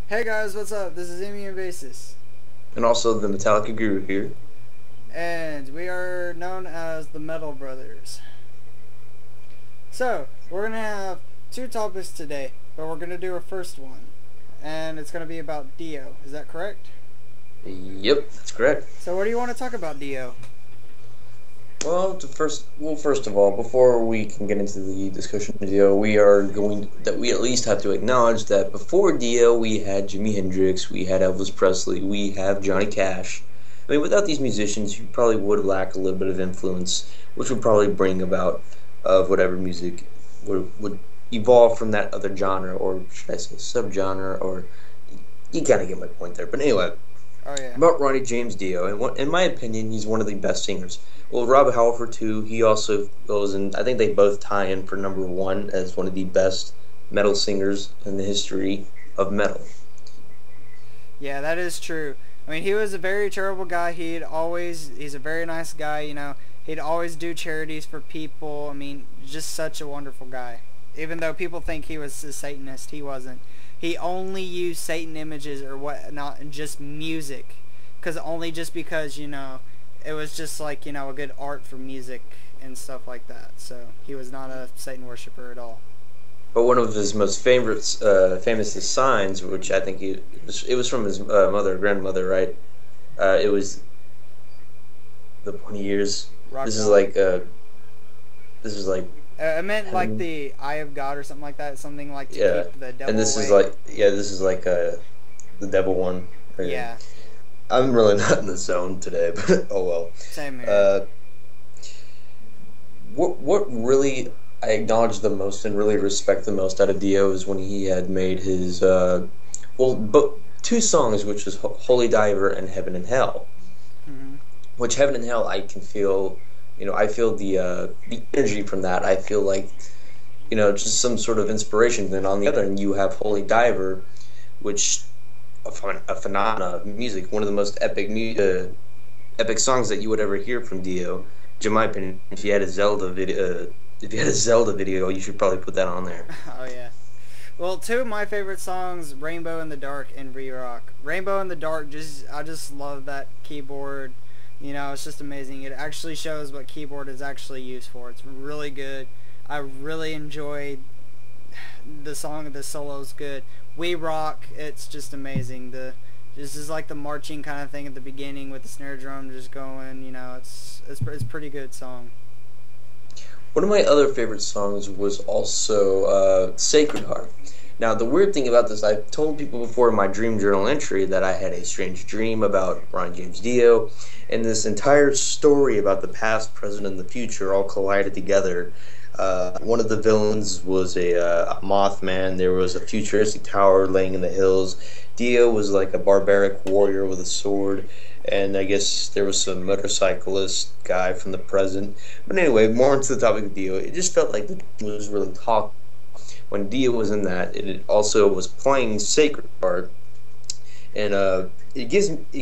Hey guys, what's up? This is Amy and Basis, And also the Metallica Guru here. and we are known as the Metal Brothers. So, we're gonna have two topics today, but we're gonna do a first one, and it's gonna be about Dio. Is that correct? Yep, that's correct. So, what do you want to talk about, Dio? First of all, before we can get into the discussion of Dio, we at least have to acknowledge that before Dio, we had Jimi Hendrix, we had Elvis Presley, we have Johnny Cash. I mean, without these musicians, you probably would lack a little bit of influence, which would probably bring about of whatever music would evolve from that other genre, or should I say subgenre, or you kind of get my point there. But anyway, Oh yeah. about Ronnie James Dio, and in my opinion, he's one of the best singers. Well, Rob Halford too. He also goes, and I think they both tie in for number one as one of the best metal singers in the history of metal. Yeah, that is true. I mean, he was a very charitable guy. He's a very nice guy, He'd always do charities for people. I mean, just such a wonderful guy. Even though people think he was a Satanist, he wasn't. He only used Satan images or whatnot and just music. Only just because, it was just like, a good art for music and stuff like that. So he was not a Satan worshiper at all. But one of his most famous signs, which I think it was from his mother or grandmother, right? It was the pointy ears. Rock This is God. like this is like I meant like heaven. the Eye of God or something like that. Something like to Yeah, keep the and devil this is away. like this is like the devil one. And Yeah, I'm really not in the zone today, but oh well. same here. Uh, what really I acknowledge the most and really respect the most out of Dio is when he had made his but two songs, which was Holy Diver and Heaven and Hell. Hmm. Which Heaven and Hell I can feel, I feel the energy from that. I feel like just some sort of inspiration. Then on the other end, you have Holy Diver, which a phenomena of music, one of the most epic songs that you would ever hear from Dio. In my opinion, if you had a Zelda video, you should probably put that on there. Oh yeah. Well, two of my favorite songs, "Rainbow in the Dark" and "Re-Rock." "Rainbow in the Dark," I just love that keyboard. It's just amazing. It actually shows what keyboard is actually used for. It's really good. I really enjoyed the song. The solo's good. "We Rock." It's just amazing. This is like the marching kind of thing at the beginning with the snare drum just going. It's pretty good song. One of my other favorite songs was also Sacred Heart. Now, the weird thing about this, I've told people before in my dream journal entry that I had a strange dream about Ron James Dio, and this entire story about the past, present, and the future all collided together. One of the villains was a Mothman. There was a futuristic tower laying in the hills. Dio was like a barbaric warrior with a sword, and I guess there was some motorcyclist guy from the present. But anyway, more into the topic of Dio. It just felt like the was really talking. When Dio was in that, it also was playing Sacred Heart, and it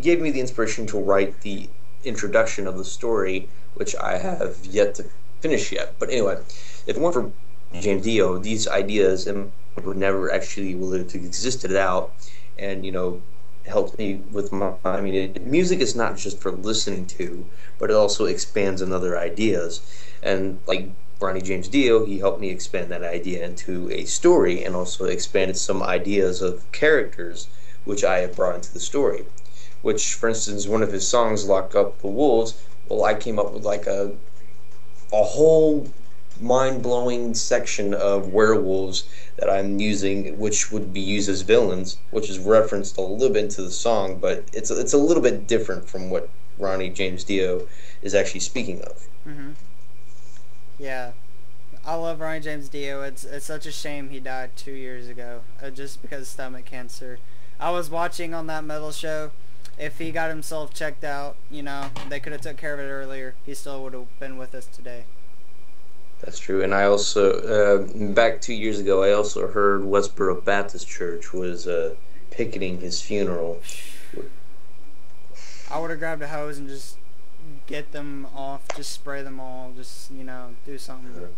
gave me the inspiration to write the introduction of the story, which I have yet to finish yet. But anyway, if it weren't for James Dio, these ideas would never actually would have existed out, and helped me with my. I mean, music is not just for listening to, but it also expands on other ideas, and like Ronnie James Dio, he helped me expand that idea into a story, and also expanded some ideas of characters which I have brought into the story. Which, for instance, one of his songs, "Lock Up the Wolves," well, I came up with like a whole mind-blowing section of werewolves that I'm using, which would be used as villains, which is referenced a little bit into the song, but it's a little bit different from what Ronnie James Dio is actually speaking of. Hmm. Yeah. I love Ronnie James Dio. It's such a shame he died 2 years ago, just because of stomach cancer. I was watching on that metal show. If he got himself checked out, they could have took care of it earlier. He still would have been with us today. That's true, and I also back 2 years ago, I also heard Westboro Baptist Church was picketing his funeral. I would have grabbed a hose and just get them off, just spray them all, just do something.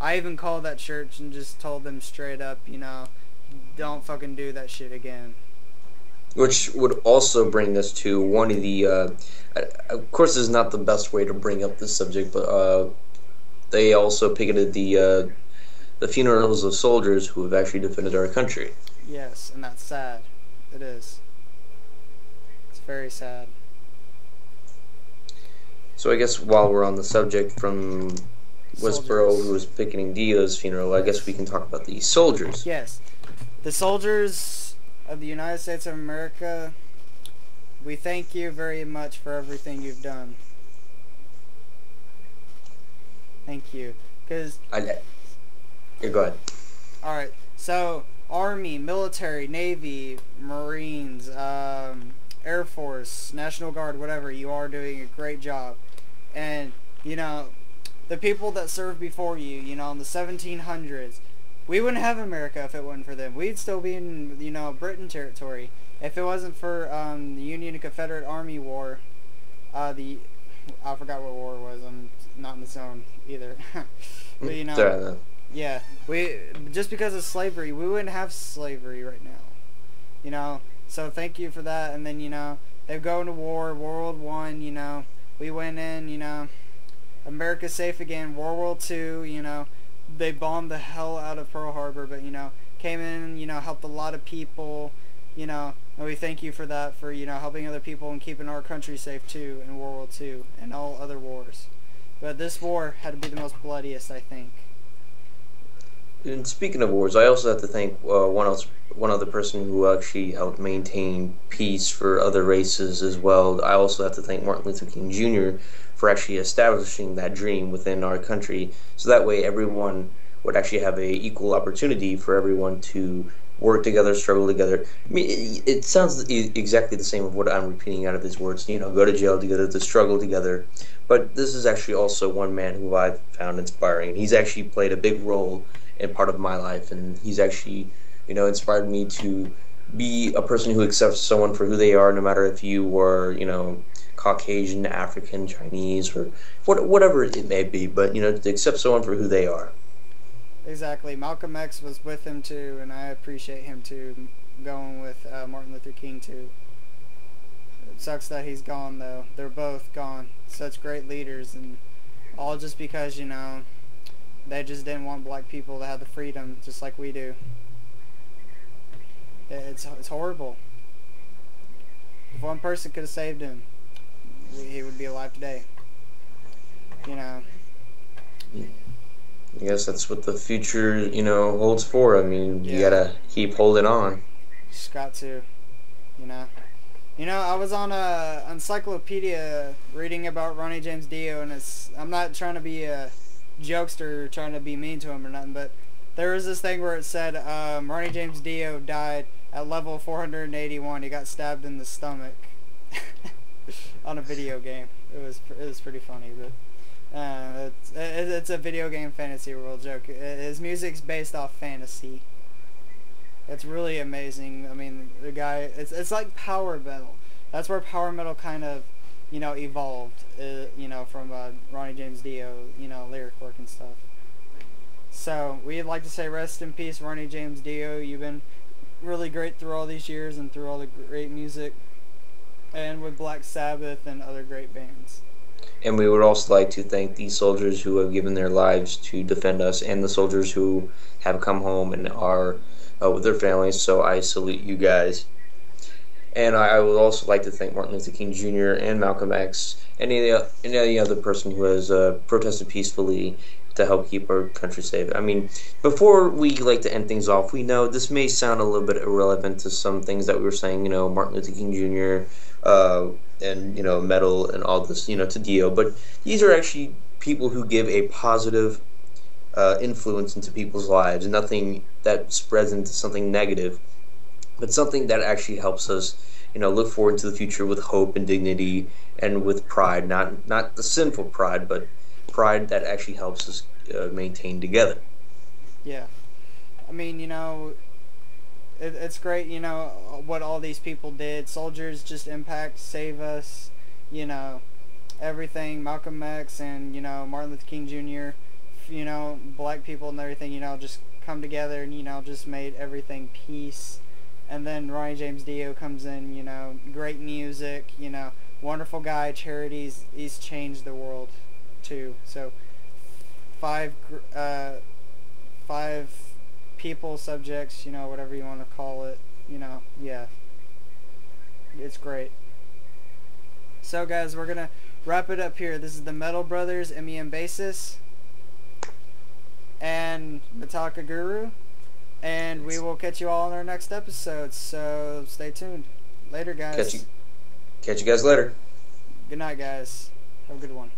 I even called that church and just told them straight up, don't fucking do that shit again. Which would also bring us to one of the. Of course, this is not the best way to bring up this subject, but they also picketed the funerals of soldiers who have actually defended our country. Yes, and that's sad. It is. It's very sad. So I guess while we're on the subject from Westboro, who was picketing Dio's funeral, I guess we can talk about the soldiers. Yes. The soldiers of the United States of America, we thank you very much for everything you've done. Thank you. Because... Yeah, go ahead. Alright, so Army, military, Navy, Marines, Air Force, National Guard, whatever, you are doing a great job. And, you know, the people that served before you, you know, in the 1700s, we wouldn't have America if it wasn't for them. We'd still be in, you know, Britain territory. If it wasn't for the Union and Confederate Army War, I forgot what war it was. I'm not in the zone either. But, you know, yeah, just because of slavery, we wouldn't have slavery right now. You know, so thank you for that. And then, you know, they go into war, World War I, you know, we went in, you know, America's safe again. World War II, you know, they bombed the hell out of Pearl Harbor, but, you know, came in, you know, helped a lot of people, you know, and we thank you for that, for, you know, helping other people and keeping our country safe too in World War II and all other wars. But this war had to be the most bloodiest, I think. And speaking of wars, I also have to thank one other person who actually helped maintain peace for other races as well. I also have to thank Martin Luther King Jr. for actually establishing that dream within our country, so that way everyone would actually have a equal opportunity for everyone to work together, struggle together. I mean, it sounds exactly the same of what I'm repeating out of his words. You know, go to jail together, to struggle together. But this is actually also one man who I've found inspiring. He's actually played a big role in part of my life, and he's actually, you know, inspired me to be a person who accepts someone for who they are, no matter if you were, you know, Caucasian, African, Chinese, or whatever it may be, but, you know, to accept someone for who they are. Exactly. Malcolm X was with him too, and I appreciate him too, going with Martin Luther King too. It sucks that he's gone though. They're both gone. Such great leaders, and all just because, you know, they just didn't want black people to have the freedom just like we do. It's horrible. If one person could have saved him, he would be alive today. You know. I guess that's what the future, you know, holds for. I mean, you gotta keep holding on. Just got to, you know. You know, I was on a encyclopedia reading about Ronnie James Dio, and I'm not trying to be a jokester or trying to be mean to him or nothing, but there was this thing where it said Ronnie James Dio died at level 481. He got stabbed in the stomach on a video game. It was pretty funny, but it's a video game fantasy world joke. His music's based off fantasy. It's really amazing. I mean, the guy, it's like power metal. That's where power metal kind of, you know, evolved, you know, from Ronnie James Dio, you know, lyric work and stuff. So, we'd like to say rest in peace, Ronnie James Dio. You've been really great through all these years and through all the great music, and with Black Sabbath and other great bands. And we would also like to thank the soldiers who have given their lives to defend us, and the soldiers who have come home and are with their families, so I salute you guys. And I would also like to thank Martin Luther King Jr. and Malcolm X, and any other person who has protested peacefully to help keep our country safe. I mean, before we like to end things off, we know this may sound a little bit irrelevant to some things that we were saying, you know, Martin Luther King Jr., and, you know, metal and all this, you know, to Dio, but these are actually people who give a positive influence into people's lives, and nothing that spreads into something negative, but something that actually helps us, you know, look forward to the future with hope and dignity and with pride, not the sinful pride, but pride that actually helps us maintain together. Yeah. I mean, you know, it's great, you know, what all these people did. Soldiers just impact, save us, you know, everything. Malcolm X and, you know, Martin Luther King Jr., you know, black people and everything, you know, just come together and, you know, just made everything peace. And then Ronnie James Dio comes in, you know, great music, you know, wonderful guy, charities. He's changed the world too. So five people, subjects, you know, whatever you want to call it, you know, yeah, it's great. So guys, we're gonna wrap it up here. This is the Metal Brothers, MEM bassist, and Metallica Guru, and we will catch you all in our next episode, so stay tuned. Later, guys. Catch you guys later. Good night, guys. Have a good one.